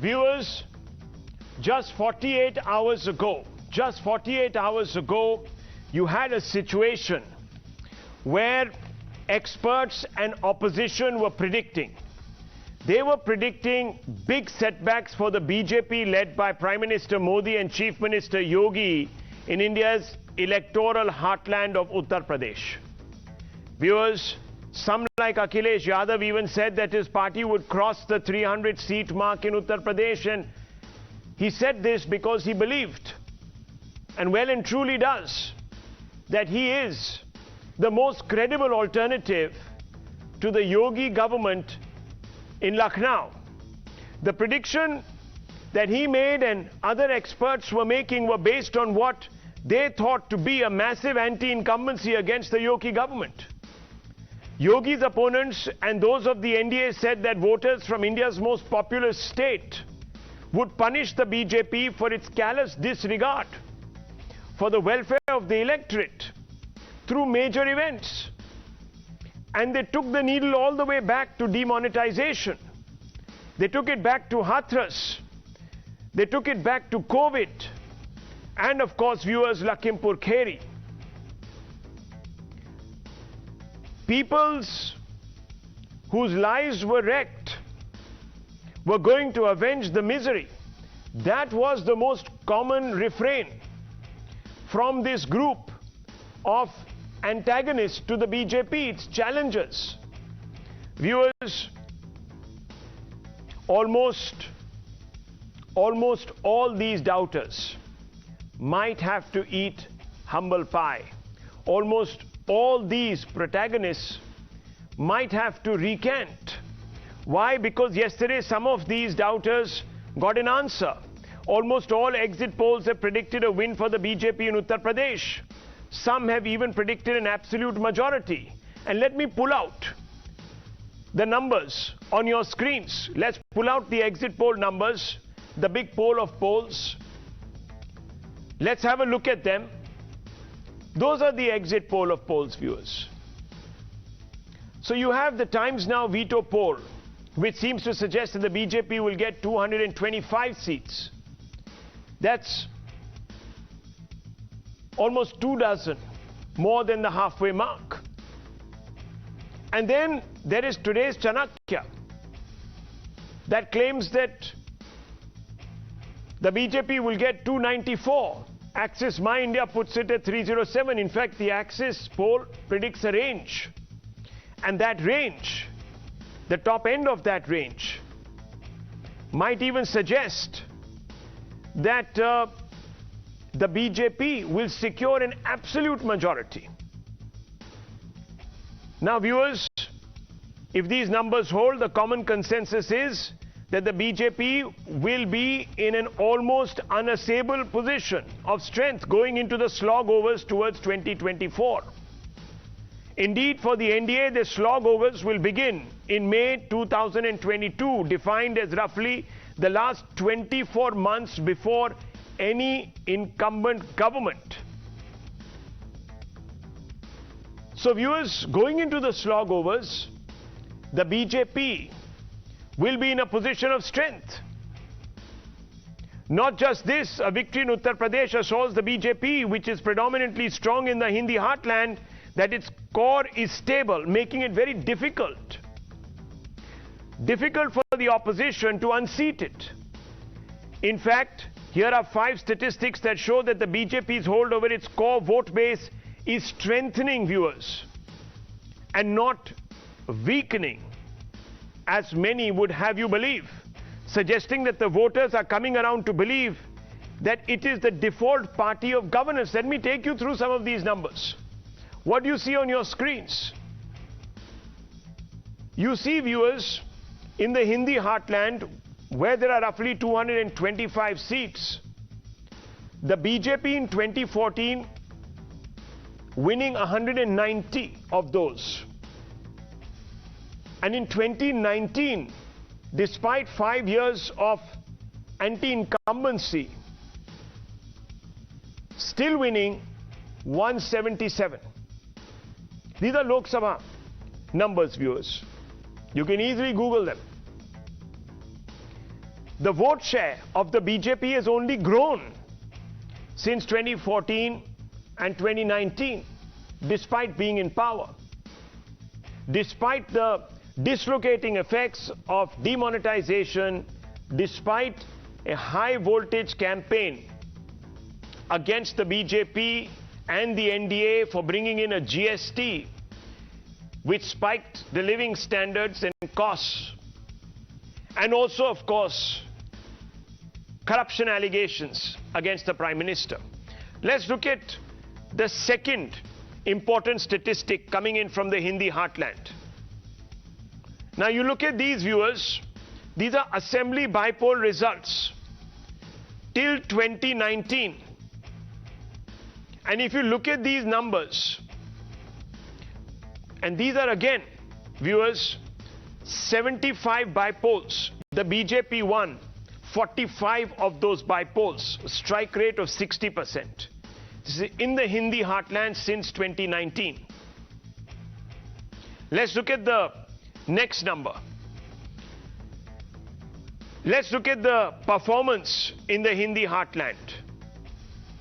Viewers, just 48 hours ago, you had a situation where experts and opposition were predicting. They were predicting big setbacks for the BJP led by Prime Minister Modi and Chief Minister Yogi in India's electoral heartland of Uttar Pradesh. Viewers, some like Akhilesh Yadav even said that his party would cross the 300-seat mark in Uttar Pradesh, and he said this because he believed, and well and truly does, that he is the most credible alternative to the Yogi government in Lucknow. The prediction that he made and other experts were making were based on what they thought to be a massive anti-incumbency against the Yogi government. Yogi's opponents and those of the NDA said that voters from India's most populous state would punish the BJP for its callous disregard for the welfare of the electorate through major events. And they took the needle all the way back to demonetization. They took it back to Hathras. They took it back to COVID. And of course, viewers, Lakhimpur Kheri. Peoples whose lives were wrecked were going to avenge the misery. That was the most common refrain from this group of antagonists to the BJP, its challengers. Viewers, almost all these doubters might have to eat humble pie. Almost all these protagonists might have to recant. Why? Because yesterday some of these doubters got an answer. Almost all exit polls have predicted a win for the BJP in Uttar Pradesh. Some have even predicted an absolute majority. And let me pull out the numbers on your screens. Let's pull out the exit poll numbers, the big poll of polls. Let's have a look at them. Those are the exit poll of polls, viewers. So you have the Times Now veto poll, which seems to suggest that the BJP will get 225 seats. That's almost 24, more than the halfway mark. And then there is today's Chanakya that claims that the BJP will get 294. Axis My India puts it at 307. In fact, the Axis poll predicts a range. And that range, the top end of that range, might even suggest that the BJP will secure an absolute majority. Now, viewers, if these numbers hold, the common consensus is that the BJP will be in an almost unassailable position of strength going into the slog overs towards 2024. Indeed, for the NDA, the slog overs will begin in May 2022, defined as roughly the last 24 months before any incumbent government. So, viewers, going into the slog overs, the BJP will be in a position of strength. Not just this, a victory in Uttar Pradesh assures the BJP, which is predominantly strong in the Hindi heartland, that its core is stable, making it very difficult for the opposition to unseat it. In fact, here are 5 statistics that show that the BJP's hold over its core vote base is strengthening, viewers, and not weakening, as many would have you believe, suggesting that the voters are coming around to believe that it is the default party of governance. Let me take you through some of these numbers. What do you see on your screens? You see, viewers, in the Hindi heartland, where there are roughly 225 seats, the BJP in 2014 winning 190 of those. And in 2019, despite 5 years of anti-incumbency, still winning 177. These are Lok Sabha numbers, viewers. You can easily Google them. The vote share of the BJP has only grown since 2014 and 2019, despite being in power. Despite the dislocating effects of demonetization, despite a high voltage campaign against the BJP and the NDA for bringing in a GST, which spiked the living standards and costs, and also, of course, corruption allegations against the Prime Minister. Let's look at the second important statistic coming in from the Hindi heartland. Now you look at these, viewers, these are assembly by-poll results till 2019. And if you look at these numbers, and these are again, viewers, 75 by-polls. The BJP won 45 of those by-polls, a strike rate of 60%. This is in the Hindi heartland since 2019. Let's look at the next number. Let's look at the performance in the Hindi heartland.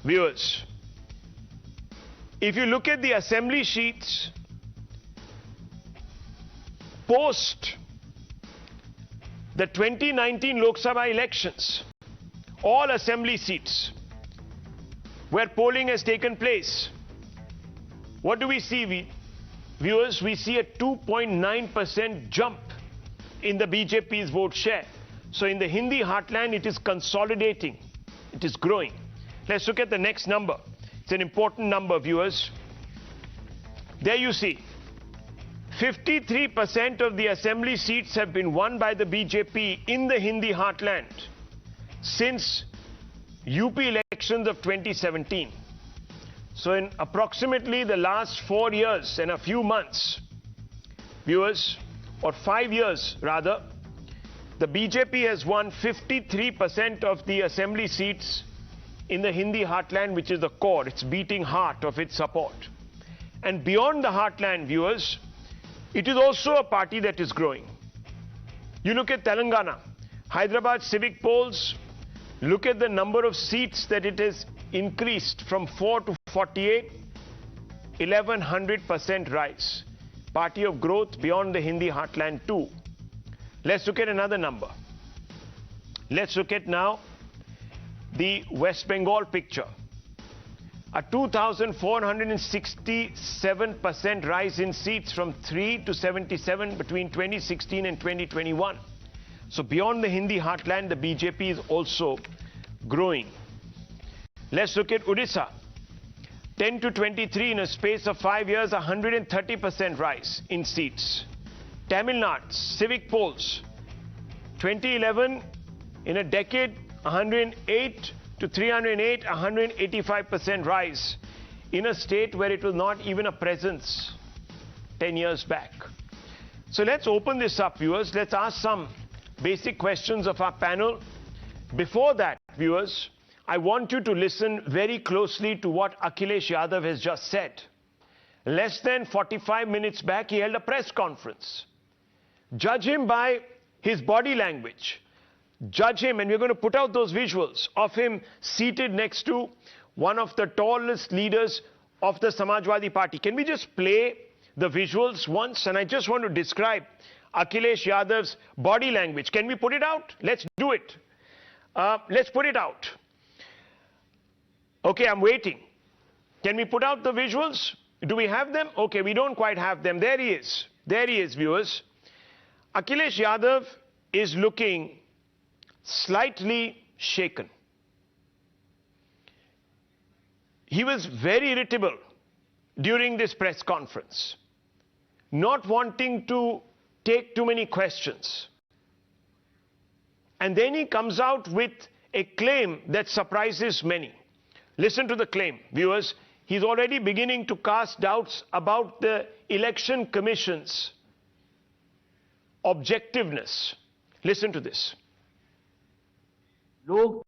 Viewers, if you look at the assembly sheets post the 2019 Lok Sabha elections, all assembly seats where polling has taken place, what do we see, viewers? We see a 2.9% jump in the BJP's vote share. So in the Hindi heartland, it is consolidating, it is growing. Let's look at the next number. It's an important number, viewers. There you see, 53% of the assembly seats have been won by the BJP in the Hindi heartland since UP elections of 2017. So in approximately the last 4 years and a few months, viewers, or 5 years rather, the BJP has won 53% of the assembly seats in the Hindi heartland, which is the core, its beating heart of its support. And beyond the heartland, viewers, it is also a party that is growing. You look at Telangana, Hyderabad civic polls, look at the number of seats that it has increased from 4 to 48, 1100% rise. Party of growth beyond the Hindi heartland too. Let's look at another number. Let's look at now the West Bengal picture. A 2,467% rise in seats from 3 to 77 between 2016 and 2021. So beyond the Hindi heartland, the BJP is also growing. Let's look at Odisha. 10 to 23 in a space of 5 years, 130% rise in seats. Tamil Nadu, civic polls, 2011 in a decade, 108 to 308, 185% rise in a state where it was not even a presence 10 years back. So let's open this up, viewers. Let's ask some basic questions of our panel. Before that, viewers, I want you to listen very closely to what Akhilesh Yadav has just said. Less than 45 minutes back, he held a press conference. Judge him by his body language. Judge him, and we're going to put out those visuals of him seated next to one of the tallest leaders of the Samajwadi Party. Can we just play the visuals once? And I just want to describe Akhilesh Yadav's body language. Can we put it out? Let's do it. Let's put it out. Okay, I'm waiting. Can we put out the visuals? Do we have them? Okay, we don't quite have them. There he is. There he is, viewers. Akhilesh Yadav is looking slightly shaken. He was very irritable during this press conference, not wanting to take too many questions. And then he comes out with a claim that surprises many. Listen to the claim, viewers. He's already beginning to cast doubts about the Election Commission's objectiveness. Listen to this. लोग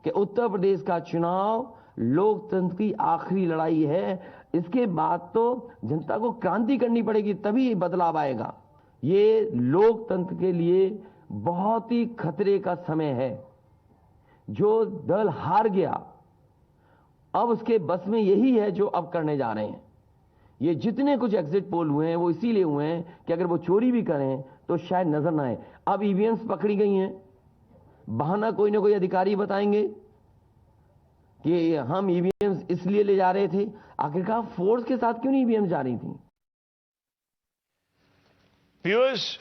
कि उत्तर प्रदेश का चुनाव लोकतंत्र की आखिरी लड़ाई है। इसके बाद तो जनता को क्रांति करनी पड़ेगी, तभी बदलाव आएगा। ये लोकतंत्र के लिए बहुत ही खतरे का समय है। जो दल हार गया, अब उसके बस में यही है जो अब करने जा रहे हैं। ये जितने कुछ एग्जिट पोल हुए हैं वो इसीलिए हुए हैं कि अगर वो चोरी भी करें तो शायद नजर ना आए। अब ईवीएम्स पकड़ी गई हैं, बहाना कोई ना कोई अधिकारी बताएंगे कि हम ईवीएम्स इसलिए ले जा रहे थे। आखिरकार फोर्स के साथ क्यों नहीं ईवीएम्स जा रही थी? Viewers,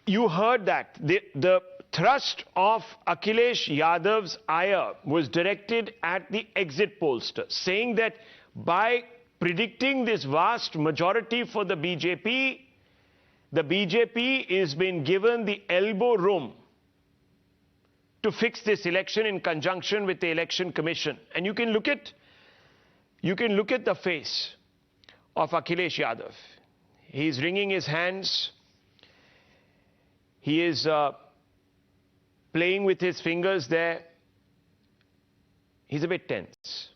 you heard that. The thrust of Akhilesh Yadav's ire was directed at the exit pollsters, saying that by predicting this vast majority for the BJP is being given the elbow room to fix this election in conjunction with the Election Commission. And you can look at the face of Akhilesh Yadav. He's wringing his hands. He is playing with his fingers there. He's a bit tense.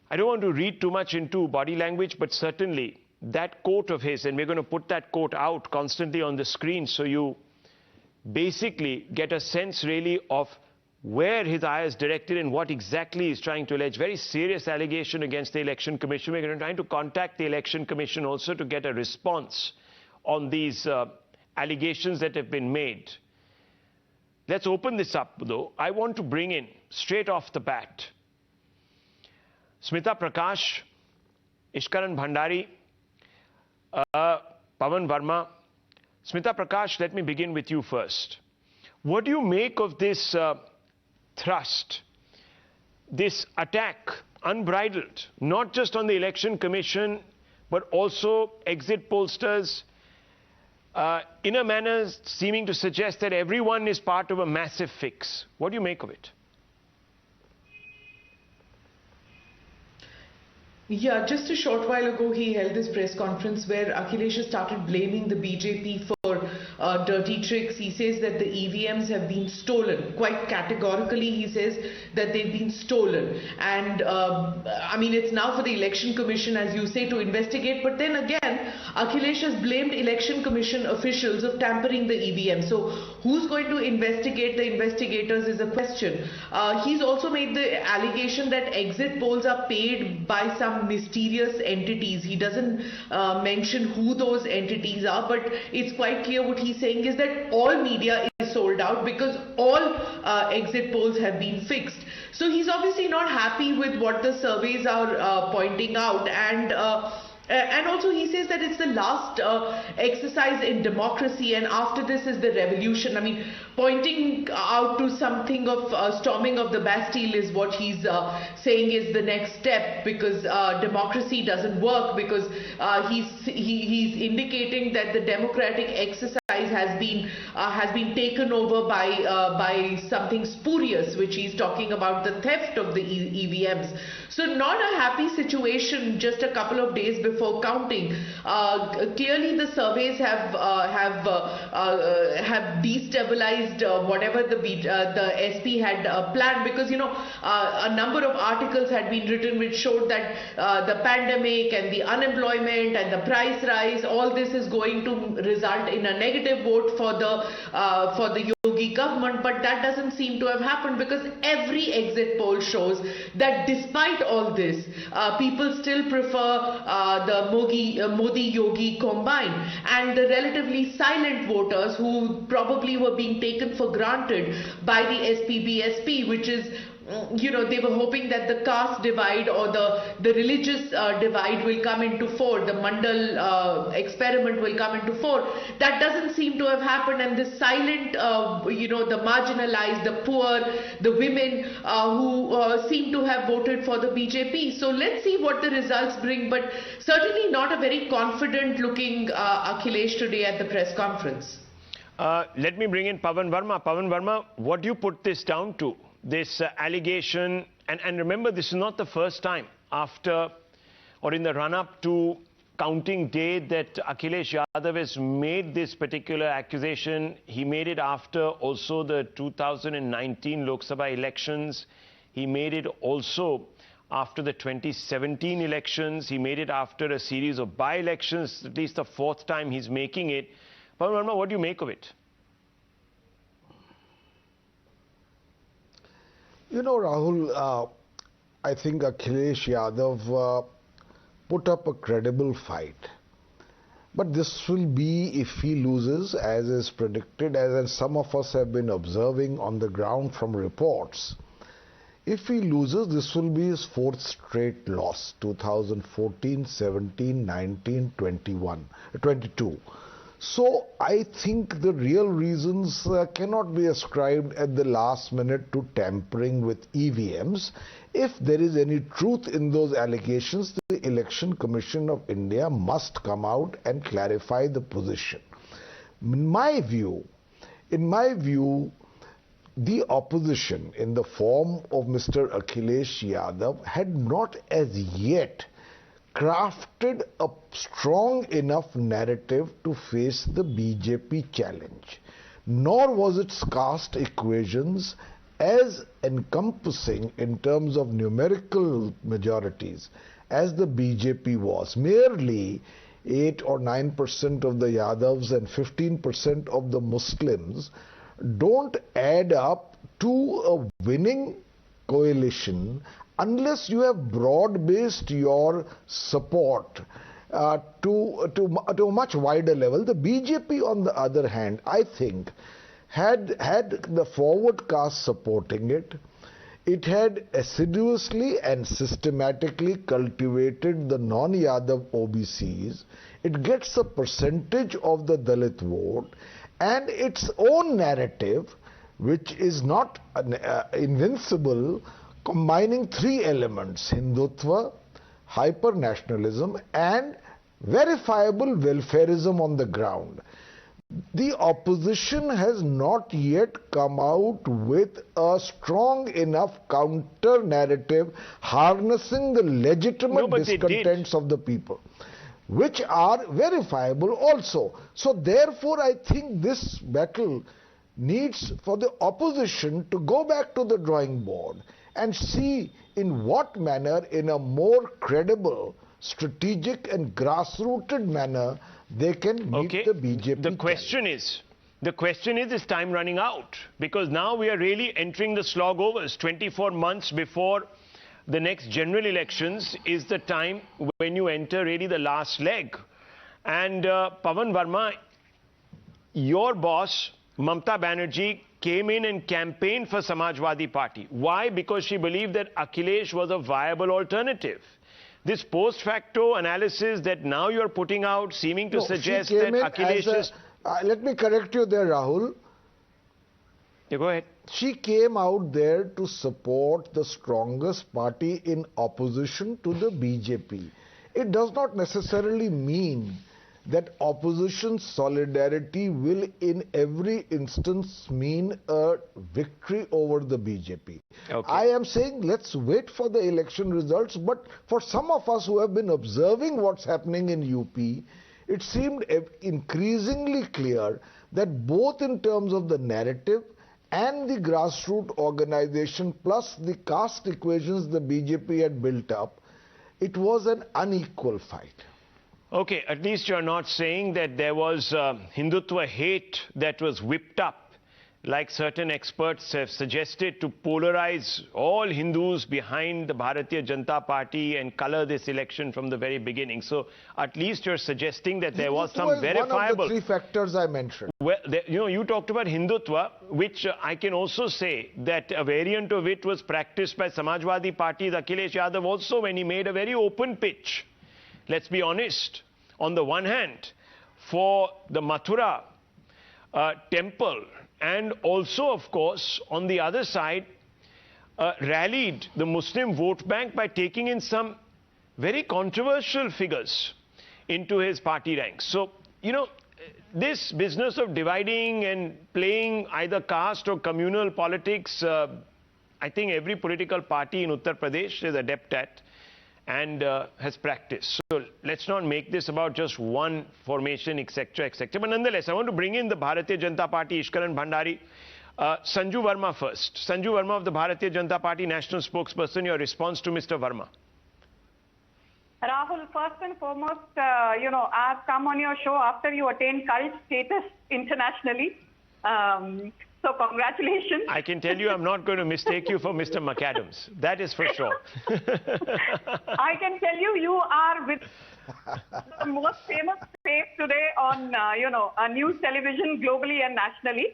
I don't want to read too much into body language, but certainly that quote of his, and we're going to put that quote out constantly on the screen so you basically get a sense really of where his eye is directed and what exactly he's trying to allege. Very serious allegation against the Election Commission. We're going to try to contact the Election Commission also to get a response on these allegations that have been made. Let's open this up, though. I want to bring in, straight off the bat, Smita Prakash, Ishkaran Bhandari, Pavan Verma. Smita Prakash, let me begin with you first. What do you make of this thrust, this attack, unbridled, not just on the Election Commission, but also exit pollsters, in a manner seeming to suggest that everyone is part of a massive fix? What do you make of it? Yeah, just a short while ago he held this press conference where Akhilesh started blaming the BJP for dirty tricks. He says that the EVMs have been stolen. Quite categorically he says that they've been stolen. And I mean, it's now for the Election Commission, as you say, to investigate. But then again, Akhilesh has blamed Election Commission officials of tampering the EVM. So who's going to investigate the investigators is a question. He's also made the allegation that exit polls are paid by some mysterious entities. He doesn't mention who those entities are, but it's quite clear what he's saying is that all media is sold out because all exit polls have been fixed. So he's obviously not happy with what the surveys are pointing out, and also he says that it's the last exercise in democracy and after this is the revolution. I mean, pointing out to something of storming of the Bastille is what he's saying is the next step, because democracy doesn't work, because he's indicating that the democratic exercise has been taken over by something spurious, which he's talking about, the theft of the EVMs. So not a happy situation just a couple of days before counting. Clearly the surveys have destabilized whatever the SP had planned, because a number of articles had been written which showed that the pandemic and the unemployment and the price rise, all this is going to result in a negative vote for the Yogi government. But that doesn't seem to have happened, because every exit poll shows that despite all this, people still prefer the Modi-Yogi combine, and the relatively silent voters who probably were being taken for granted by the SPBSP, which is they were hoping that the caste divide or the religious divide will come into fore, the Mandal experiment will come into fore. That doesn't seem to have happened, and the silent, the marginalized, the poor, the women who seem to have voted for the BJP. So let's see what the results bring, but certainly not a very confident looking Akhilesh today at the press conference. Let me bring in Pavan Verma. Pavan Verma, what do you put this down to? This allegation, and remember, this is not the first time after or in the run-up to counting day that Akhilesh Yadav has made this particular accusation. He made it after also the 2019 Lok Sabha elections. He made it also after the 2017 elections. He made it after a series of by-elections, at least the fourth time he's making it. Pavan Verma, what do you make of it? You know, Rahul, I think Akhilesh Yadav put up a credible fight. But this will be, if he loses, as is predicted, as some of us have been observing on the ground from reports, if he loses, this will be his fourth straight loss, 2014, 17, 19, 21, 22. So I think the real reasons cannot be ascribed at the last minute to tampering with EVMs. If there is any truth in those allegations, the Election Commission of India must come out and clarify the position. In my view, the opposition in the form of Mr. Akhilesh Yadav had not as yet crafted a strong enough narrative to face the BJP challenge, nor was its caste equations as encompassing in terms of numerical majorities as the BJP was. Merely 8 or 9% of the Yadavs and 15% of the Muslims don't add up to a winning coalition unless you have broad-based your support to a much wider level. The BJP, on the other hand, I think, had the forward caste supporting it. It had assiduously and systematically cultivated the non-Yadav OBCs. It gets a percentage of the Dalit vote, and its own narrative, which is not invincible, combining three elements: Hindutva, hyper-nationalism, and verifiable welfarism on the ground. The opposition has not yet come out with a strong enough counter-narrative harnessing the legitimate discontents of the people, which are verifiable also. So therefore, I think this battle needs for the opposition to go back to the drawing board and see in what manner, in a more credible, strategic and grassrooted manner, they can meet the BJP. The question is time running out? Because now we are really entering the slog overs. 24 months before the next general elections is the time when you enter really the last leg. And Pavan Verma, your boss, Mamata Banerjee, came in and campaigned for Samajwadi Party. Why? Because she believed that Akhilesh was a viable alternative. This post facto analysis that now you're putting out seeming to suggest that Akhilesh is... let me correct you there, Rahul. Yeah, go ahead. She came out there to support the strongest party in opposition to the BJP. It does not necessarily mean that opposition solidarity will in every instance mean a victory over the BJP. Okay. I am saying let's wait for the election results, but for some of us who have been observing what's happening in UP, it seemed increasingly clear that both in terms of the narrative and the grassroots organization plus the caste equations the BJP had built up, it was an unequal fight. Okay, at least you're not saying that there was Hindutva hate that was whipped up, like certain experts have suggested, to polarize all Hindus behind the Bharatiya Janata Party and color this election from the very beginning. So at least you're suggesting that there was some verifiable... one of the three factors I mentioned. Well, you talked about Hindutva, which I can also say that a variant of it was practiced by Samajwadi Party's Akhilesh Yadav also, when he made a very open pitch. Let's be honest, on the one hand, for the Mathura temple, and also, of course, on the other side, rallied the Muslim vote bank by taking in some very controversial figures into his party ranks. So, you know, this business of dividing and playing either caste or communal politics, I think every political party in Uttar Pradesh is adept at and has practiced. So let's not make this about just one formation, etc., etc. But nonetheless, I want to bring in the Bharatiya Janata Party, Ishkaran Bhandari. Sanju Verma first. Sanju Verma of the Bharatiya Janata Party national spokesperson, your response to Mr. Verma. Rahul, first and foremost, I've come on your show after you attained cult status internationally. So congratulations. I can tell you I'm not going to mistake you for Mr. McAdams. That is for sure. I can tell you, you are with the most famous face today on, news television globally and nationally.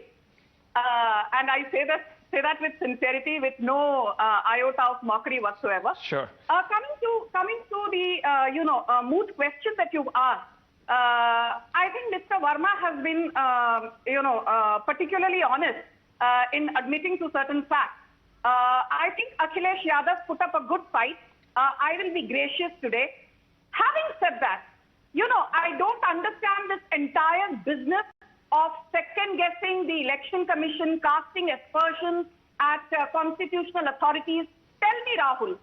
And I say that with sincerity, with no iota of mockery whatsoever. Sure. Coming to the moot question that you've asked. I think Mr. Verma has been, particularly honest in admitting to certain facts. I think Akhilesh Yadav put up a good fight. I will be gracious today. Having said that, I don't understand this entire business of second-guessing the election commission, casting aspersions at constitutional authorities. Tell me, Rahul,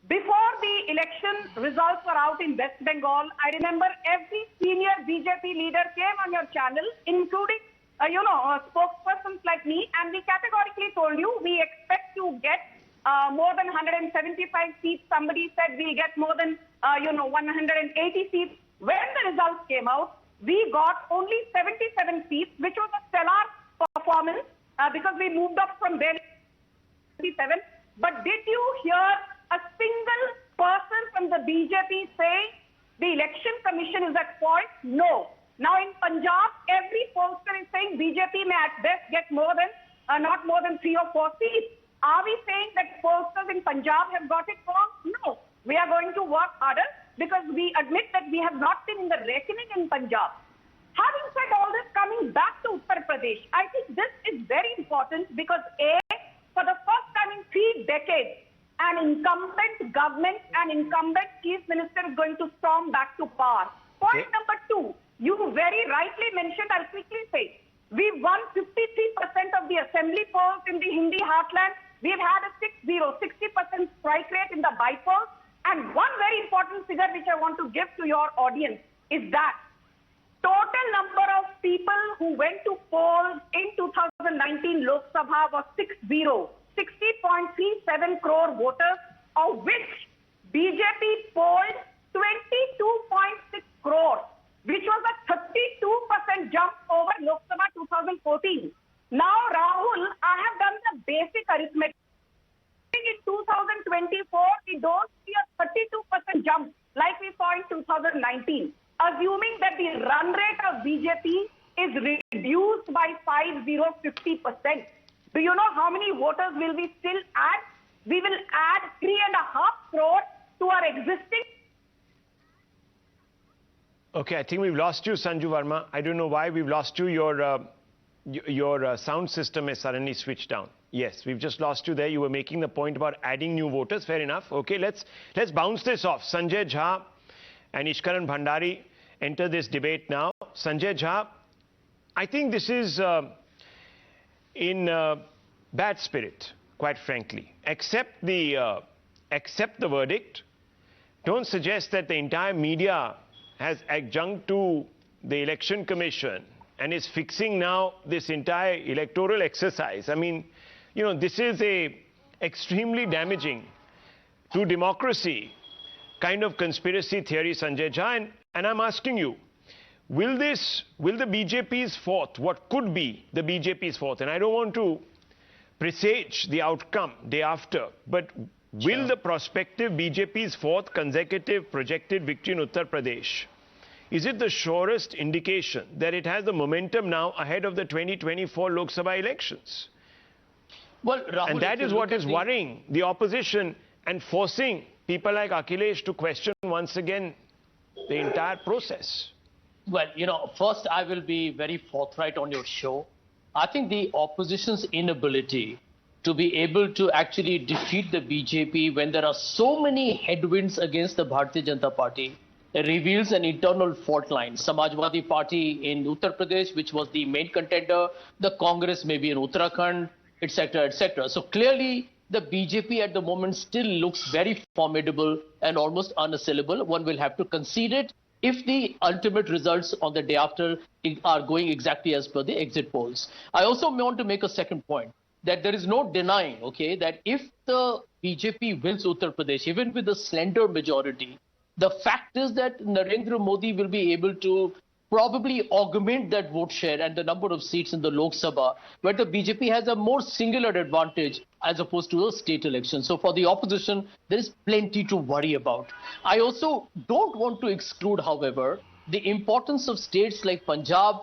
before the election results were out in West Bengal, I remember every senior BJP leader came on your channel, including, spokespersons like me, and we categorically told you we expect to get more than 175 seats. Somebody said we get more than, 180 seats. When the results came out, we got only 77 seats, which was a stellar performance because we moved up from there 77. But did you hear a single person from the BJP saying the election commission is at fault? No. Now in Punjab, every pollster is saying BJP may at best get not more than 3 or 4 seats. Are we saying that pollsters in Punjab have got it wrong? No. We are going to work harder because we admit that we have not been in the reckoning in Punjab. Having said all this, coming back to Uttar Pradesh, I think this is very important because for the first time in 3 decades, an incumbent government, an incumbent chief minister is going to storm back to power. Point number 2, you very rightly mentioned, I'll quickly say, we won 53% of the assembly polls in the Hindi heartland. We've had a 60% strike rate in the by-polls. And one very important figure which I want to give to your audience is that total number of people who went to polls in 2019 Lok Sabha was 60.37 crore voters, of which BJP polled 22.6 crore, which was a 32% jump over Lok Sabha 2014. Now, Rahul, I have done the basic arithmetic. In 2024, we don't see a 32% jump like we saw in 2019. Assuming that the run rate of BJP is reduced by 50%. Do you know how many voters will we still add? We will add 3.5 crore to our existing. Okay, I think we've lost you, Sanju Verma. I don't know why we've lost you. Your sound system has suddenly switched down. Yes, we've just lost you there. You were making the point about adding new voters. Fair enough. Okay, let's bounce this off. Sanjay Jha and Ishkaran Bhandari enter this debate now. Sanjay Jha, I think this is in bad spirit, quite frankly. Accept the verdict. Don't suggest that the entire media has adjunct to the election commission and is fixing now this entire electoral exercise. I mean, this is a extremely damaging to democracy kind of conspiracy theory, Sanjay Jha. And I'm asking you, will the BJP's fourth, what could be the BJP's fourth, and I don't want to presage the outcome day after, but will the prospective BJP's fourth consecutive projected victory in Uttar Pradesh, is it the surest indication that it has the momentum now ahead of the 2024 Lok Sabha elections? Well, Rahul, and that is what is worrying the opposition and forcing people like Akhilesh to question once again the entire process. Well, first I will be very forthright on your show. I think the opposition's inability to be able to actually defeat the BJP when there are so many headwinds against the Bharatiya Janata Party reveals an internal fault line. Samajwadi Party in Uttar Pradesh, which was the main contender, the Congress maybe in Uttarakhand, etc., etc. So clearly, the BJP at the moment still looks very formidable and almost unassailable. One will have to concede it if the ultimate results on the day after are going exactly as per the exit polls. I also want to make a second point, that there is no denying, that if the BJP wins Uttar Pradesh, even with a slender majority, the fact is that Narendra Modi will be able to probably augment that vote share and the number of seats in the Lok Sabha, where the BJP has a more singular advantage as opposed to a state election. So for the opposition, there is plenty to worry about. I also don't want to exclude, however, the importance of states like Punjab,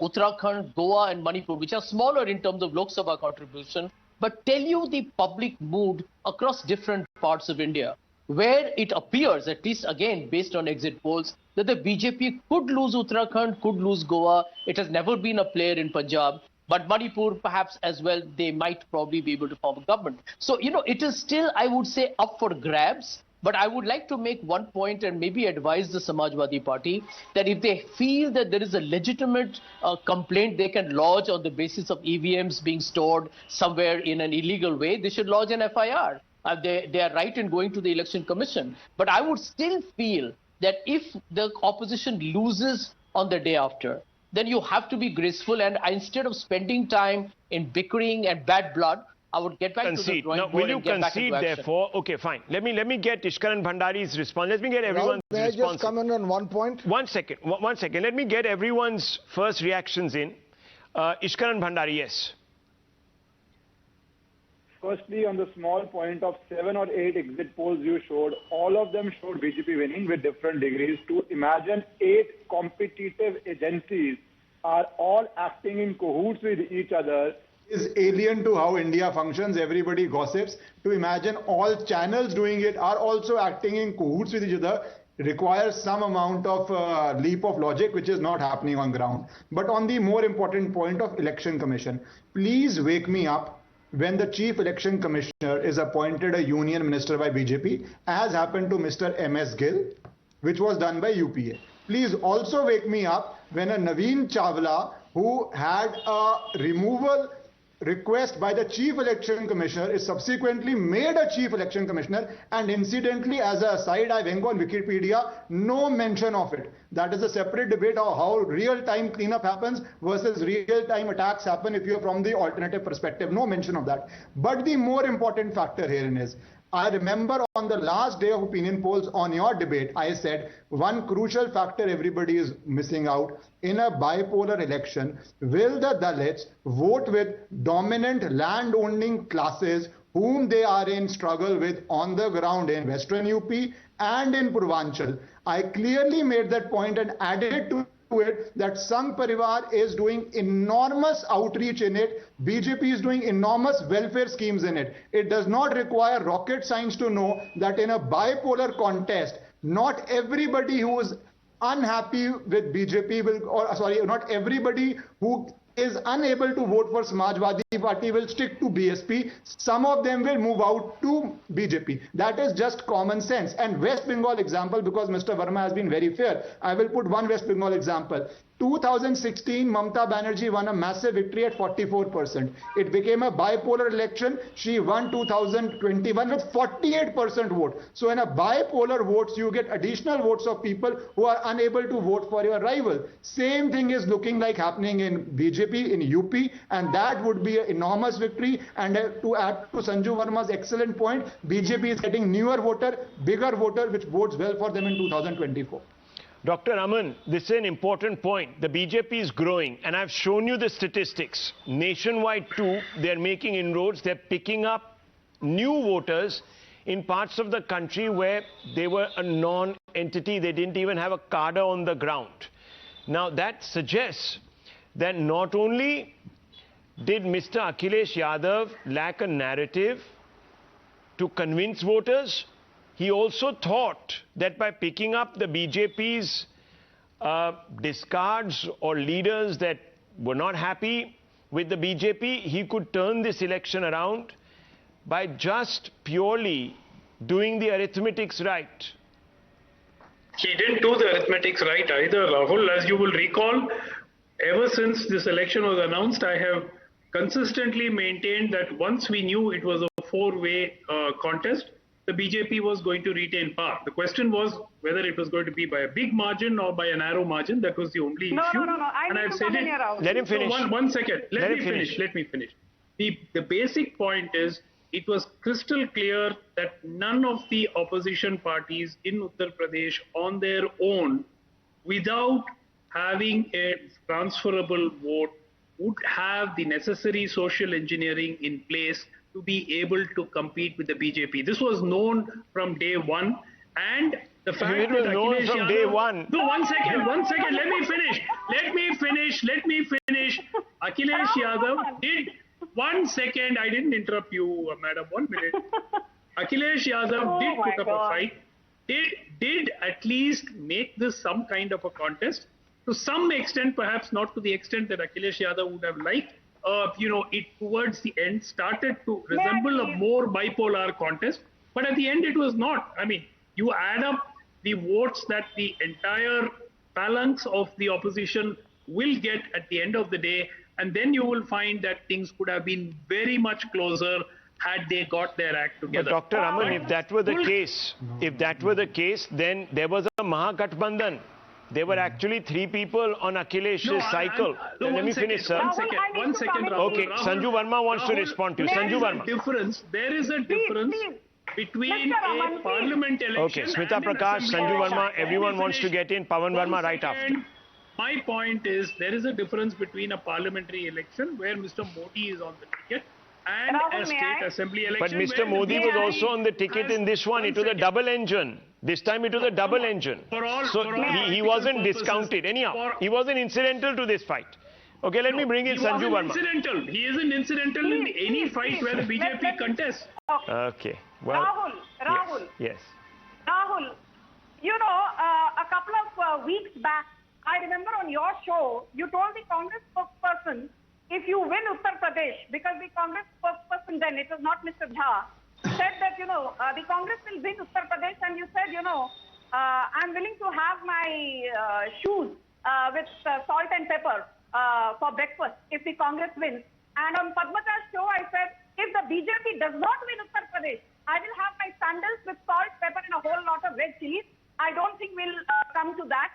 Uttarakhand, Goa and Manipur, which are smaller in terms of Lok Sabha contribution, but tell you the public mood across different parts of India, where it appears, at least again based on exit polls, that the BJP could lose Uttarakhand, could lose Goa. It has never been a player in Punjab, but Manipur perhaps as well, they might probably be able to form a government. So, it is still, I would say, up for grabs. But I would like to make one point and maybe advise the Samajwadi Party that if they feel that there is a legitimate complaint they can lodge on the basis of EVMs being stored somewhere in an illegal way, they should lodge an FIR. They are right in going to the Election Commission. But I would still feel that if the opposition loses on the day after, then you have to be graceful, and instead of spending time in bickering and bad blood, I would get back to the drawing board. Will you concede, therefore? Okay, fine. Let me get Ishkaran Bhandari's response. Let me get everyone's response. May I just come in on one point? One second. Let me get everyone's first reactions in. Ishkaran Bhandari, yes. Firstly, on the small point of 7 or 8 exit polls you showed, all of them showed BJP winning with different degrees. To imagine 8 competitive agencies are all acting in cahoots with each other is alien to how India functions. Everybody gossips. To imagine all channels doing it are also acting in cahoots with each other requires some amount of leap of logic, which is not happening on ground. But on the more important point of Election Commission, please wake me up when the Chief Election Commissioner is appointed a union minister by BJP, as happened to Mr. M.S. Gill, which was done by UPA. Please also wake me up when a Naveen Chawla, who had a removal request by the Chief Election Commissioner, is subsequently made a Chief Election Commissioner, and incidentally, as a aside, I went on Wikipedia, no mention of it. That is a separate debate of how real-time cleanup happens versus real-time attacks happen if you're from the alternative perspective. No mention of that. But the more important factor herein is, I remember on the last day of opinion polls on your debate, I said one crucial factor everybody is missing out in a bipolar election. Will the Dalits vote with dominant land-owning classes whom they are in struggle with on the ground in Western UP and in Purvanchal? I clearly made that point and added to it that Sangh Parivar is doing enormous outreach in it. BJP is doing enormous welfare schemes in it. It does not require rocket science to know that in a bipolar contest, not everybody who is unhappy with BJP will, not everybody who is unable to vote for Samajwadi Party will stick to BSP. Some of them will move out to BJP. That is just common sense. And West Bengal example, because Mr. Verma has been very fair, I will put one West Bengal example. 2016, Mamata Banerjee won a massive victory at 44%. It became a bipolar election. She won 2021 with 48% vote. So in a bipolar votes, you get additional votes of people who are unable to vote for your rival. Same thing is looking like happening in BJP, in UP, and that would be an enormous victory. And to add to Sanju Verma's excellent point, BJP is getting newer voter, bigger voter, which bodes well for them in 2024. Dr. Aman, this is an important point. The BJP is growing, and I've shown you the statistics. Nationwide too, they're making inroads. They're picking up new voters in parts of the country where they were a non-entity. They didn't even have a cadre on the ground. Now that suggests that not only did Mr. Akhilesh Yadav lack a narrative to convince voters, he also thought that by picking up the BJP's discards or leaders that were not happy with the BJP, he could turn this election around by just purely doing the arithmetics right. He didn't do the arithmetics right either, Rahul. As you will recall, ever since this election was announced, I have consistently maintained that once we knew it was a four-way contest, the BJP was going to retain power. The question was whether it was going to be by a big margin or by a narrow margin. That was the only issue. No. I've said it. Let him finish. So one second. Let me finish. The basic point is, it was crystal clear that none of the opposition parties in Uttar Pradesh on their own, without having a transferable vote would have the necessary social engineering in place to be able to compete with the BJP. This was known from day one, and the fact it was that known Akhilesh from Yadav, day one. No, one second, let me finish. Akhilesh Yadav did, 1 second, I didn't interrupt you, madam, 1 minute. Akhilesh Yadav did put up a fight, did at least make this some kind of a contest. To some extent, perhaps not to the extent that Akhilesh Yadav would have liked, it towards the end started to resemble a more bipolar contest. But at the end, it was not. I mean, you add up the votes that the entire phalanx of the opposition will get at the end of the day, and then you will find that things could have been very much closer had they got their act together. But Dr. Aman, if that were the case, then there was a Mahagathbandhan. There were actually 3 people on Akhilesh's cycle. Let me finish, sir. One second, Rahul. Okay, Sanju Verma wants to respond to you. Sanju Verma. There is a difference between a parliament election. Okay, Smita Prakash, Sanju Verma, everyone wants to get in. Pavan Verma right after. My point is, there is a difference between a parliamentary election where Mr. Modi is on the ticket and a state assembly election. But Mr. Modi was also on the ticket in this one. It was a double engine. This time it was a double engine. So he wasn't discounted. Anyhow, he wasn't incidental to this fight. Okay, let me bring in Sanju Verma. He isn't incidental in any fight where the BJP contests. Okay. Well, Rahul. Yes. Rahul, a couple of weeks back, I remember on your show, you told the Congress spokesperson, if you win Uttar Pradesh, because the Congress spokesperson then, it was not Mr. Jha, said that, the Congress will win Uttar Pradesh, and you said, I'm willing to have my shoes with salt and pepper for breakfast if the Congress wins. And on Padmaja's show, I said, if the BJP does not win Uttar Pradesh, I will have my sandals with salt, pepper, and a whole lot of red chilies. I don't think we'll come to that.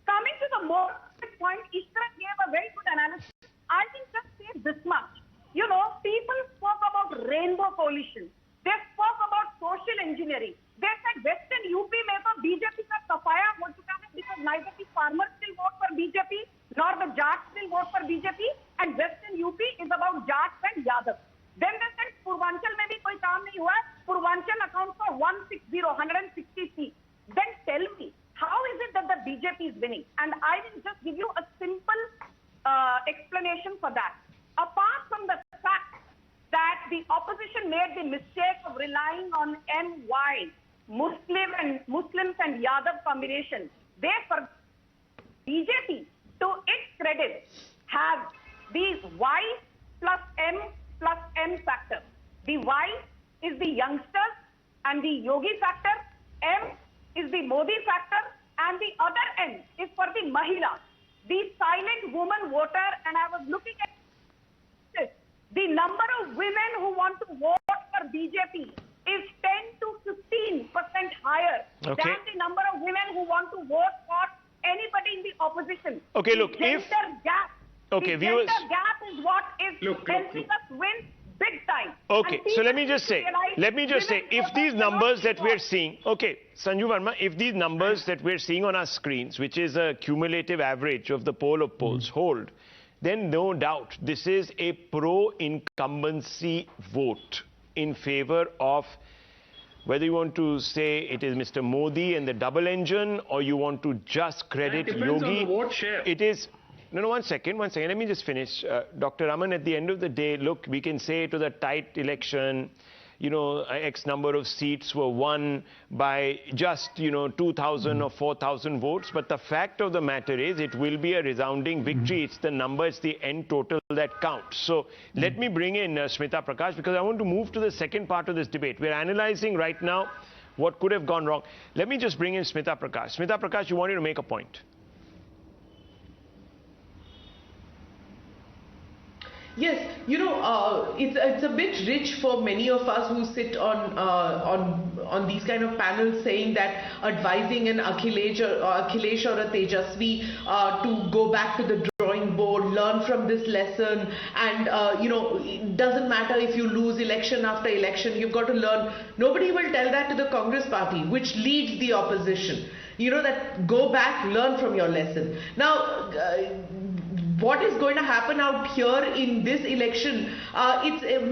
Coming to the more point, Ishra gave a very good analysis. I think just say this much. People spoke about rainbow coalition. They spoke about social engineering. They said Western UP mein to BJP ka safaya ho chuka hai because neither the farmers will vote for BJP nor the Jats will vote for BJP, and Western UP is about Jats and Yadav. Then they said Purvanchal mein bhi koi kaam nahi hua hai. Purvanchal accounts for 160 seats. Then tell me, how is it that the BJP is winning? And I will just give you a simple explanation for that. Apart from the fact that the opposition made the mistake of relying on MY, Muslims and Yadav combination, they for BJP, to its credit, have the Y plus M factor. The Y is the youngsters and the Yogi factor. M is the Modi factor, and the other N is for the Mahila, the silent woman voter. And I was looking at this. The number of women who want to vote for BJP is 10 to 15% higher than the number of women who want to vote for anybody in the opposition. Okay, look, the gender gap. Okay, the viewers. gender gap is what is helping us win big time. Okay, so let me just say, if these numbers that we're seeing, okay, Sanju Verma, if these numbers that we're seeing on our screens, which is a cumulative average of the poll of polls, hold, then no doubt this is a pro-incumbency vote in favor of, whether you want to say it is Mr. Modi and the double engine, or you want to just credit That depends Yogi. on the vote share. It is... No, 1 second. Let me just finish. Dr. Raman, at the end of the day, look, we can say it was a tight election. X number of seats were won by just, 2,000 or 4,000 votes. But the fact of the matter is it will be a resounding victory. It's the number, it's the end total that counts. So let me bring in Smita Prakash, because I want to move to the second part of this debate. We're analyzing right now what could have gone wrong. Let me just bring in Smita Prakash. Smita Prakash, you wanted to make a point. Yes, it's a bit rich for many of us who sit on these kind of panels, saying that advising an Akhilesh or a Tejasvi to go back to the drawing board, learn from this lesson, and it doesn't matter if you lose election after election, you've got to learn. Nobody will tell that to the Congress party, which leads the opposition. That go back, learn from your lesson. Now, what is going to happen out here in this election,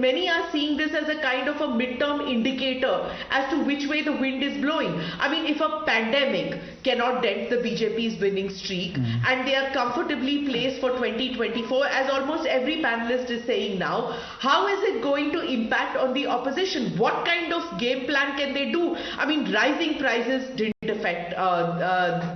many are seeing this as a kind of a midterm indicator as to which way the wind is blowing. I mean, if a pandemic cannot dent the BJP's winning streak, and they are comfortably placed for 2024, as almost every panelist is saying now, how is it going to impact on the opposition? What kind of game plan can they do? I mean, rising prices didn't affect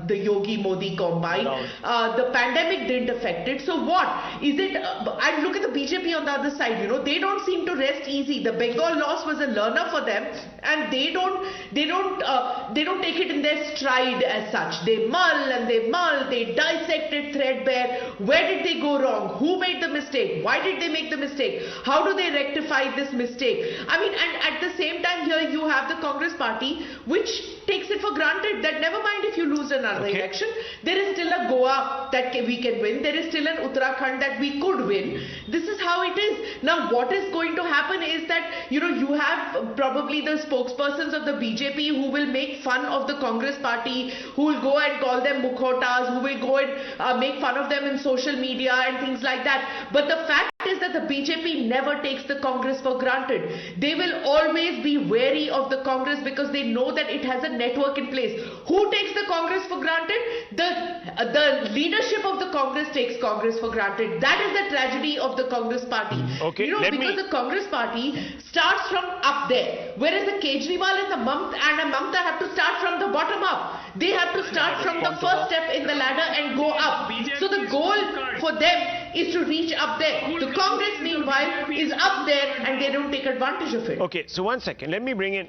the Yogi Modi combine. The pandemic didn't affect it. So what is it? And look at the BJP on the other side. They don't seem to rest easy. The Bengal loss was a learner for them, and they don't take it in their stride as such. They mull and they mull. They dissect it threadbare. Where did they go wrong? Who made the mistake? Why did they make the mistake? How do they rectify this mistake? I mean, and at the same time here you have the Congress party, which takes it for granted that never mind if you lose another election, there is still a Goa that we can win. There is still an Uttarakhand that we could win. This is how it is. Now, what is going to happen is that, you have probably the spokespersons of the BJP who will make fun of the Congress party, who will go and call them mukhotas, who will go and make fun of them in social media and things like that. But the fact is that the BJP never takes the Congress for granted. They will always be wary of the Congress because they know that it has a network in place. Who takes the Congress for granted? The leadership of the Congress takes Congress for granted. That is the tragedy of the Congress party. Okay, because the Congress party starts from up there, whereas the Kejriwal and the Mamta have to start from the bottom up. They have to start from the first step in the ladder and go up. So the goal for them is to reach up there. The Congress, meanwhile, is up there and they don't take advantage of it. Okay, so one second. Let me bring in.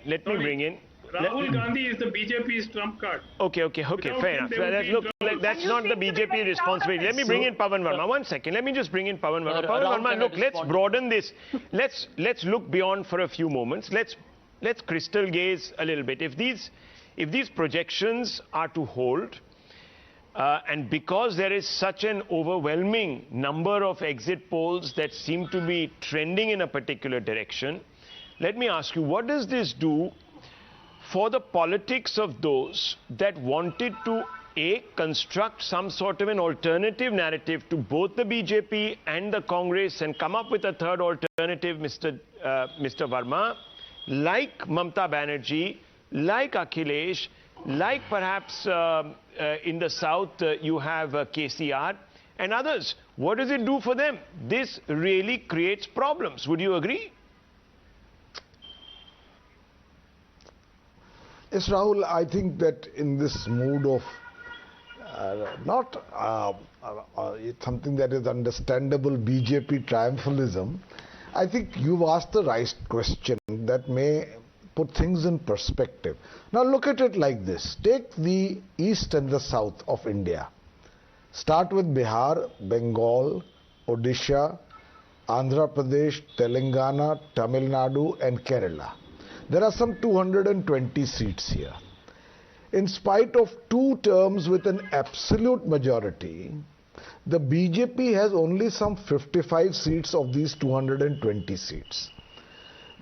Rahul Gandhi is the BJP's trump card. Okay, fair enough. Look, that's not the BJP responsibility. Let me bring in Pavan Verma. 1 second. Let me just bring in Pavan Verma. Pavan Verma, look, let's broaden this. Let's look beyond for a few moments. Let's crystal gaze a little bit. If these projections are to hold, and because there is such an overwhelming number of exit polls that seem to be trending in a particular direction, let me ask you, what does this do for the politics of those that wanted to, A, construct some sort of an alternative narrative to both the BJP and the Congress and come up with a third alternative, Mr. Verma, like Mamta Banerjee, like Akhilesh, like perhaps in the south you have KCR and others. What does it do for them? This really creates problems. Would you agree? Yes, Rahul, I think that in this mood of something that is understandable BJP triumphalism, I think you've asked the right question that may put things in perspective. Now look at it like this. Take the east and the south of India. Start with Bihar, Bengal, Odisha, Andhra Pradesh, Telangana, Tamil Nadu and Kerala. There are some 220 seats here. In spite of 2 terms with an absolute majority, the BJP has only some 55 seats of these 220 seats.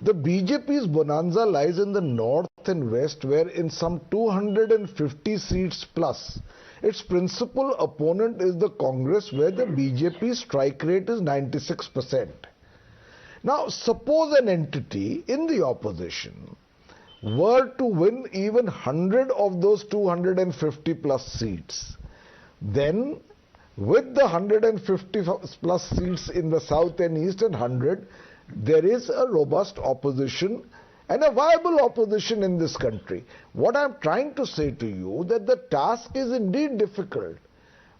The BJP's bonanza lies in the north and west, where in some 250 seats plus, its principal opponent is the Congress, where the BJP's strike rate is 96%. Now, suppose an entity in the opposition were to win even 100 of those 250 plus seats, then with the 150 plus seats in the south and east and 100, there is a robust opposition and a viable opposition in this country. What I'm trying to say to you that the task is indeed difficult,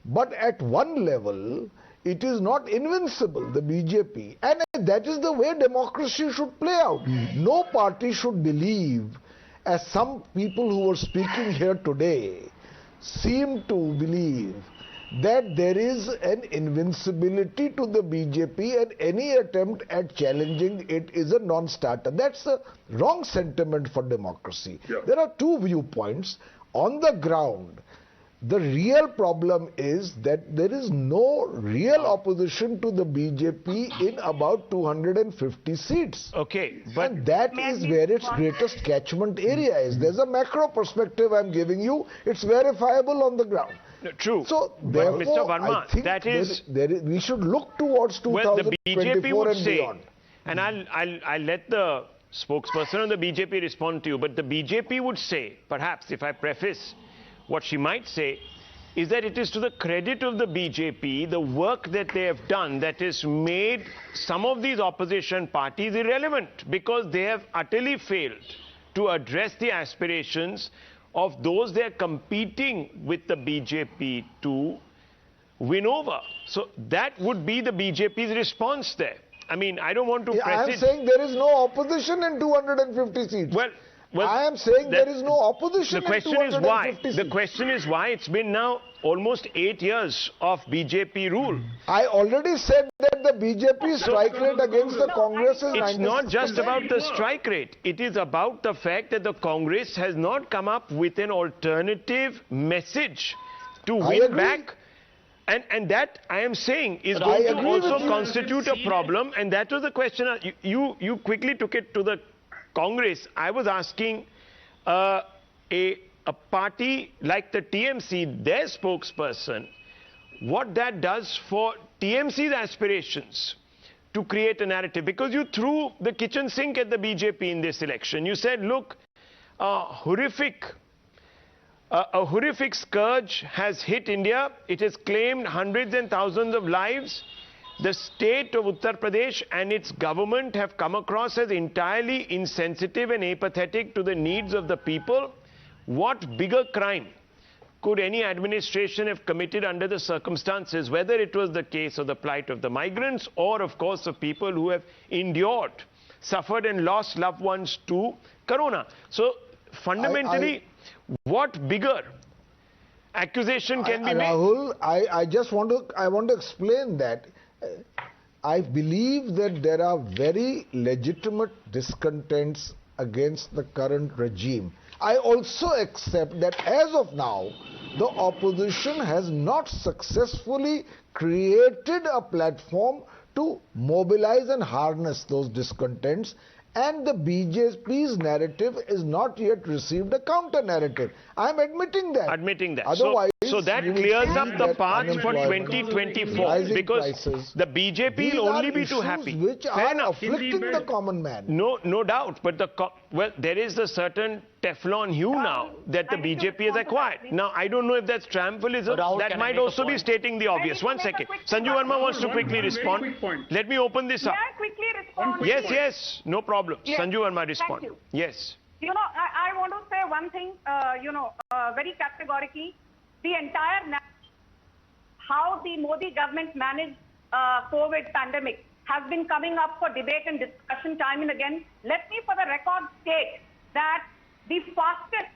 but at one level, it is not invincible, the BJP. And that is the way democracy should play out. No party should believe, as some people who were speaking here today seem to believe, that there is an invincibility to the BJP and any attempt at challenging it is a non-starter. That's a wrong sentiment for democracy. Yeah. There are two viewpoints. On the ground, the real problem is that there is no real opposition to the BJP in about 250 seats. Okay, but And that is where its greatest catchment area is. There's a macro perspective I'm giving you. It's verifiable on the ground. true. So, but therefore, Mr. Verma, I think that is we should look towards well, the 2024 BJP would and say, beyond. and I'll let the spokesperson of the BJP respond to you, but the BJP would say, perhaps if I preface what she might say, is that it is to the credit of the BJP, the work that they have done that has made some of these opposition parties irrelevant, because they have utterly failed to address the aspirations of those they are competing with the BJP to win over. So that would be the BJP's response there. I mean, I don't want to press I'm it. saying there is no opposition in 250 seats. Well, I am saying there is no opposition the question in is 250 why. seats. The question is why. It's been now almost 8 years of BJP rule. I already said that the BJP strike rate against the Congress is 96%. It's not just about the strike rate. It is about the fact that the Congress has not come up with an alternative message to win back. And that, I am saying, is going to also constitute a problem. And that was the question. You quickly took it to the Congress. I was asking a party like the TMC, their spokesperson, what that does for TMC's aspirations to create a narrative. Because you threw the kitchen sink at the BJP in this election. You said, look, a horrific scourge has hit India. It has claimed hundreds and thousands of lives. The state of Uttar Pradesh and its government have come across as entirely insensitive and apathetic to the needs of the people. What bigger crime could any administration have committed under the circumstances, whether it was the case of the plight of the migrants or, of course, of people who have endured, suffered and lost loved ones to Corona? So, fundamentally, what bigger accusation can be made? Rahul, I want to explain that. I believe that there are very legitimate discontents against the current regime. I also accept that as of now, the opposition has not successfully created a platform to mobilize and harness those discontents, and the BJP's narrative is not yet received a counter-narrative. I'm admitting that. Otherwise, so that clears up the path for 2024, because the BJP will only be too happy. Which are afflicting the common man. No doubt, but there is a certain Teflon hue now that the BJP has acquired. Now, I don't know if that's triumphalism. That might also be stating the obvious. One second. Sanju Verma wants to quickly respond. Let me open this up. May I quickly respond? Yes, no problem. Yes. Sanju Verma, respond. Thank you. Yes. You know, I want to say one thing, very categorically. The entire how the Modi government managed COVID pandemic has been coming up for debate and discussion time and again. Let me, for the record, state that the fastest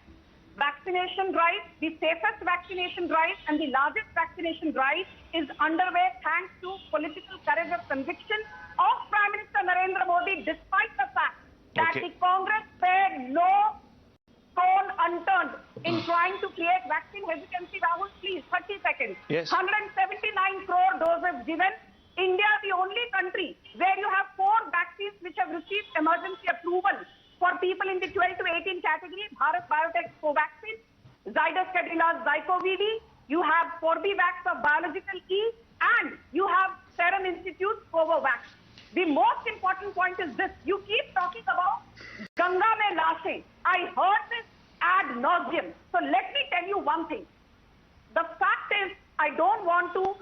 vaccination drive, the safest vaccination drive, and the largest vaccination drive is underway thanks to political courage of conviction of Prime Minister Narendra Modi, despite the fact that the Congress spared no stone unturned in trying to create vaccine hesitancy. Rahul, please, 30 seconds. Yes. 179 crore doses given. India, the only country where you have 4 vaccines which have received emergency approval for people in the 12 to 18 category. Bharat Biotech Covaxin, Zydus Cadilah's Zycovir, you have Corbevax of Biological E, and you have Serum Institute's Covovax. The most important point is this. You keep talking about Ganga mein lashein. I heard this ad nauseum. So let me tell you one thing. The fact is, I don't want to,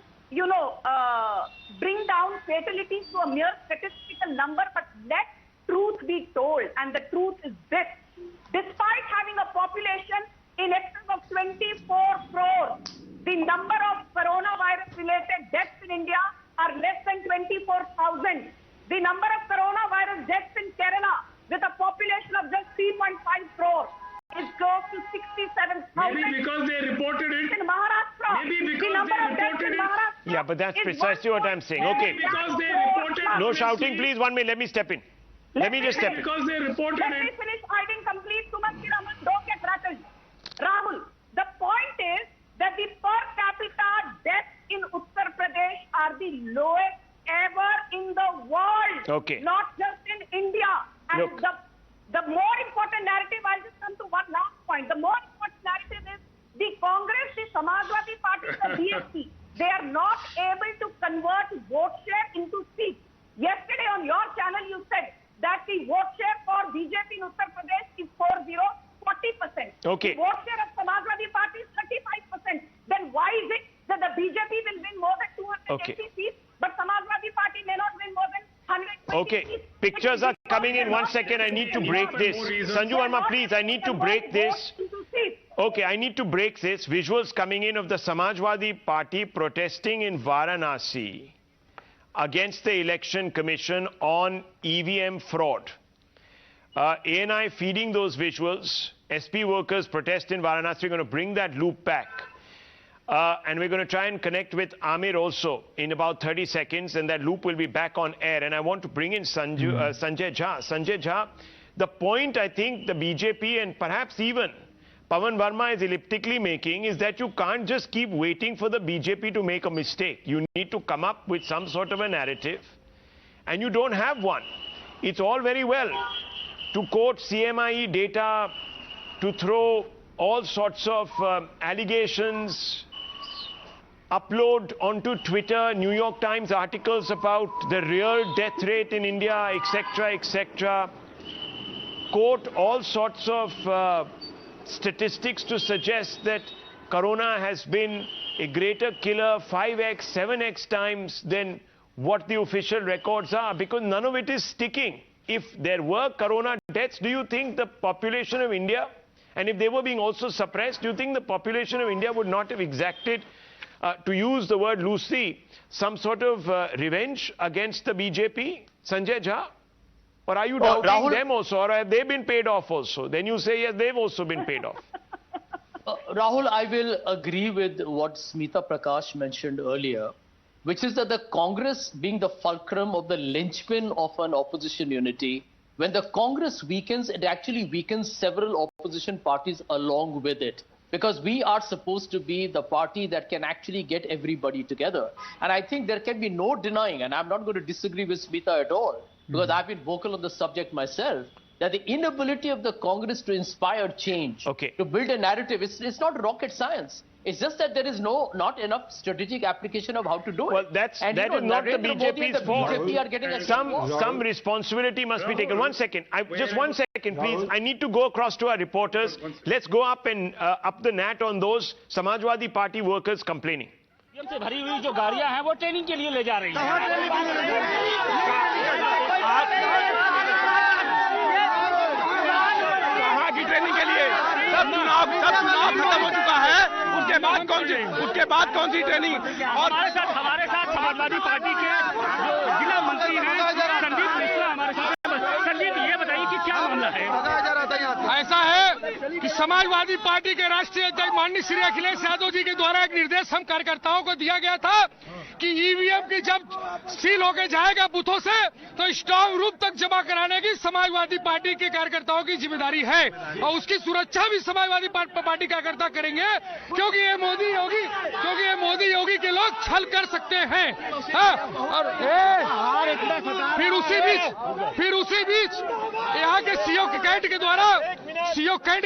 bring down fatalities to a mere statistical number, but let truth be told. And the truth is this. Despite having a population in excess of 24 crores, the number of coronavirus-related deaths in India are less than 24,000. The number of coronavirus deaths in Kerala, with a population of just 3.5 crores, is close to 67,000. Maybe because they reported it. In Maharashtra, saw. Maybe because the number they of deaths reported in it. Maharashtra Yeah, but that's is precisely what I'm saying. Okay. Because they reported No it. shouting, please. 1 minute. Let me step in. Let me just step in. Because they reported Let me it. finish. I didn't complete. Sumanti Raman, don't get rattled. Rahul, the point is that the per capita deaths in Uttar Pradesh are the lowest ever in the world. Okay. Not just in India. And Look. the more important narrative, I'll just come to one last point. The more important narrative is the Congress, the Samajwadi Party, the BSP. They are not able to convert vote share into seats. Yesterday on your channel, you said that the vote share for BJP in Uttar Pradesh is 40%. Okay. The vote share of Samajwadi Party is 35%. Then why is it that the BJP will win more than 280 seats, but Samajwadi Party may not win more than 120 Okay. seats? Pictures are coming in. 1 second. I need to break this. Sanju Verma, please. I need to break this. Okay, I need to break this. Visuals coming in of the Samajwadi Party protesting in Varanasi against the Election Commission on EVM fraud. ANI feeding those visuals. SP workers protest in Varanasi. We're going to bring that loop back. And we're going to try and connect with Amir also in about 30 seconds, and that loop will be back on air. And I want to bring in Sanjay Jha. Sanjay Jha, the point I think the BJP and perhaps even Pavan Verma is elliptically making is that you can't just keep waiting for the BJP to make a mistake. You need to come up with some sort of a narrative, and you don't have one. It's all very well to quote CMIE data, to throw all sorts of allegations, upload onto Twitter New York Times articles about the real death rate in India, etc., etc. Quote all sorts of statistics to suggest that corona has been a greater killer 5x, 7x times than what the official records are, because none of it is sticking. If there were corona deaths, do you think the population of India, and if they were being also suppressed, do you think the population of India would not have exacted, to use the word loosely, some sort of revenge against the BJP? Sanjay Jha? Or are you doubting them also, or have they been paid off also? Then you say, yes, they've also been paid off. Rahul, I will agree with what Smita Prakash mentioned earlier, which is that the Congress being the fulcrum of the linchpin of an opposition unity, when the Congress weakens, it actually weakens several opposition parties along with it. Because we are supposed to be the party that can actually get everybody together. And I think there can be no denying, and I'm not going to disagree with Smita at all, because I've been vocal on the subject myself, that the inability of the Congress to inspire change, to build a narrative, it's not rocket science. It's just that there is not enough strategic application of how to do it. Well, that is not the BJP's fault. Some responsibility must be taken. 1 second. Just 1 second, please. I need to go across to our reporters. Let's go up and up the nat on those Samajwadi Party workers complaining. से भरी हुई जो गाड़ियां हैं वो training के लिए ले जा रही हैं। कहाँ की ट्रेनिंग के लिए? सब चुनाव खत्म हो चुका है। उसके बाद कौन सी ट्रेनिंग? और हमारे साथ समाजवादी पार्टी के जो जिला मंत्री हैं संदीप मिश्रा हमारे साथ। संदीप, ये बताइए कि क्या मामला है? ऐसा है कि समाजवादी पार्टी के राष्ट्रीय अध्यक्ष माननीय श्री अखिलेश यादव जी के द्वारा एक निर्देश हम कार्यकर्ताओं को दिया गया था कि ईवीएम की जब सील होकर जाएगा बूथों से तो स्ट्रांग रूम तक जमा कराने की समाजवादी पार्टी के कार्यकर्ताओं की जिम्मेदारी है, और उसकी सुरक्षा भी समाजवादी पार्टी कार्यकर्ता करेंगे, क्योंकि ये मोदी योगी के लोग छल कर सकते हैं। और फिर उसी बीच यहाँ के सीओ कैंट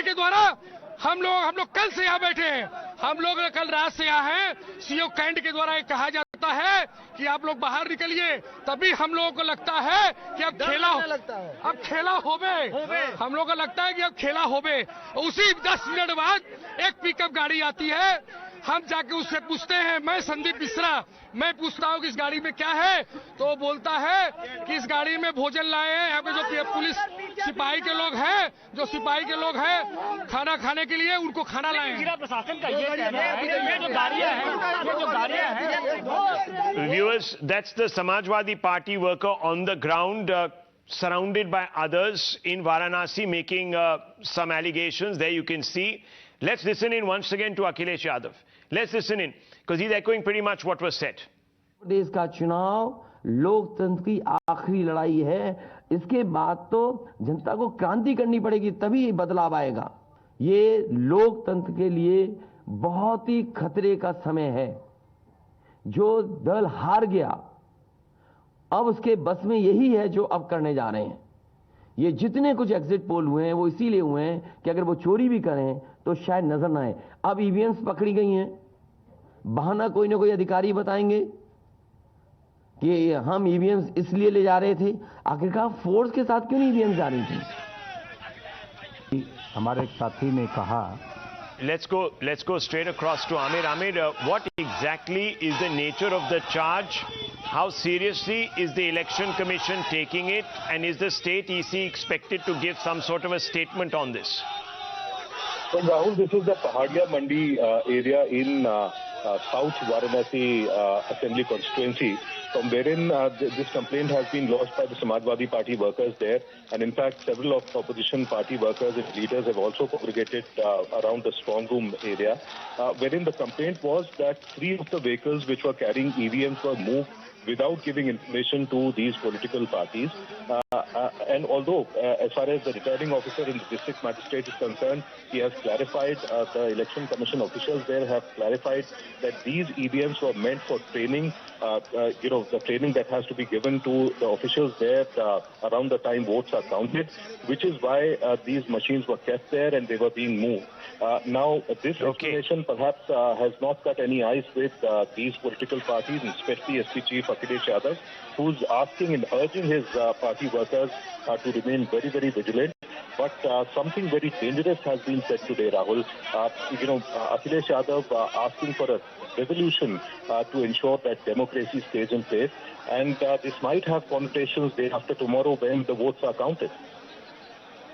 के द्वारा हम लोग कल से यहाँ बैठे हैं। हम लोग कल रात से यहाँ हैं। सीओ कैंट के द्वारा ये कहा जाता है कि आप लोग बाहर निकलिए, तभी हम लोगों को लगता है कि अब खेला होवे। हम लोगों को लगता है कि अब खेला होवे। उसी 10 मिनट बाद एक पिकअप गाड़ी आती है। हम जाके उससे पूछते हैं, मैं संदीप मिश्रा, मैं पूछता हूँ कि इस गाड़ी में क्या है, तो वो बोलता है कि इस गाड़ी में भोजन लाए हैं। यहाँ पे जो पुलिस सिपाही के लोग हैं खाना खाने के लिए, उनको खाना लाए हैं। जिला प्रशासन का ये कहना है कि ये जो गाड़ियां हैं Viewers, that's the Samajwadi Party worker on the ground, surrounded by others in Varanasi, making some allegations. There you can see. Let's listen in once again to Akhilesh Yadav. Let's listen in, because he's echoing pretty much what was said. प्रदेश का चुनाव लोकतंत्र की आखिरी लड़ाई है। इसके बाद तो जनता को क्रांति करनी पड़ेगी, तभी बदलाव आएगा। ये लोकतंत्र के लिए बहुत ही खतरे का समय है। जो दल हार गया, अब उसके बस में यही है जो अब करने जा रहे हैं। ये जितने कुछ एग्जिट पोल हुए हैं वो इसीलिए हुए हैं कि अगर वो चोरी भी करें तो शायद नजर ना आए। अब ईवीएम्स पकड़ी गई हैं, बहाना कोई ना कोई अधिकारी बताएंगे कि हम ईवीएम्स इसलिए ले जा रहे थे। आखिरकार फोर्स के साथ क्यों नहीं ईवीएम्स जा रही थी? हमारे एक साथी ने कहा, Let's go straight across to Amir. Amir, what exactly is the nature of the charge? How seriously is the Election Commission taking it? And is the state EC expected to give some sort of a statement on this? Well, Rahul, this is the Pahadia Mandi area in South Varanasi Assembly constituency, from wherein this complaint has been lodged by the Samajwadi Party workers there. And in fact, several of opposition party workers and leaders have also congregated around the strong room area, wherein the complaint was that 3 of the vehicles which were carrying EVMs were moved without giving information to these political parties. And although, as far as the returning officer in the district magistrate is concerned, he has clarified, the election commission officials there have clarified that these EVMs were meant for training, the training that has to be given to the officials there around the time votes are counted, which is why these machines were kept there and they were being moved. Now, this explanation perhaps has not cut any ice with these political parties, especially SP Chief Akhilesh Yadav, who's asking and urging his party workers to remain very, very vigilant. But something very dangerous has been said today, Rahul. Akhilesh Yadav asking for a revolution to ensure that democracy stays in place. And this might have connotations day after tomorrow when the votes are counted.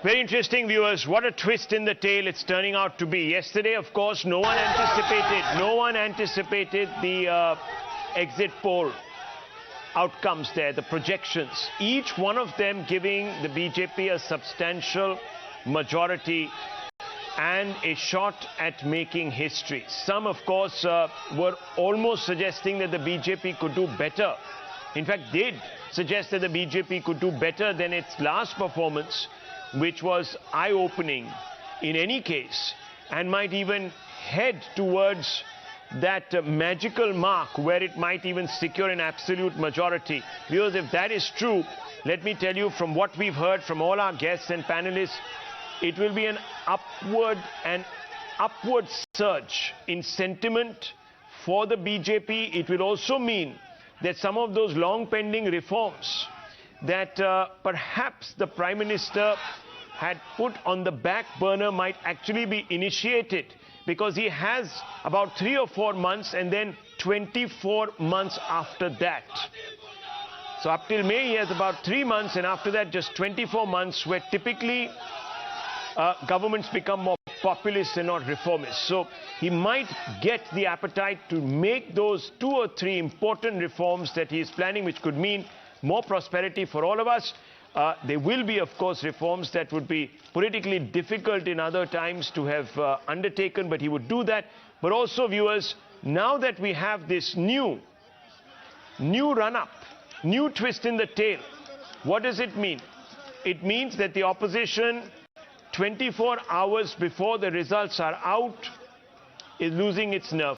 Very interesting, viewers. What a twist in the tale it's turning out to be. Yesterday, of course, no one anticipated the exit poll outcomes there, the projections. Each one of them giving the BJP a substantial majority and a shot at making history. Some, of course, were almost suggesting that the BJP could do better. In fact, did suggest that the BJP could do better than its last performance, which was eye-opening in any case, and might even head towards that magical mark where it might even secure an absolute majority. Viewers, if that is true, let me tell you, from what we've heard from all our guests and panelists, it will be an upward surge in sentiment for the BJP. It will also mean that some of those long-pending reforms that perhaps the Prime Minister had put on the back burner might actually be initiated, because he has about 3 or 4 months and then 24 months after that. So up till May he has about 3 months, and after that just 24 months, where typically governments become more populist and not reformist. So he might get the appetite to make those 2 or 3 important reforms that he is planning, which could mean more prosperity for all of us. There will be, of course, reforms that would be politically difficult in other times to have undertaken, but he would do that. But also, viewers, now that we have this new run-up, new twist in the tail, what does it mean? It means that the opposition, 24 hours before the results are out, is losing its nerve.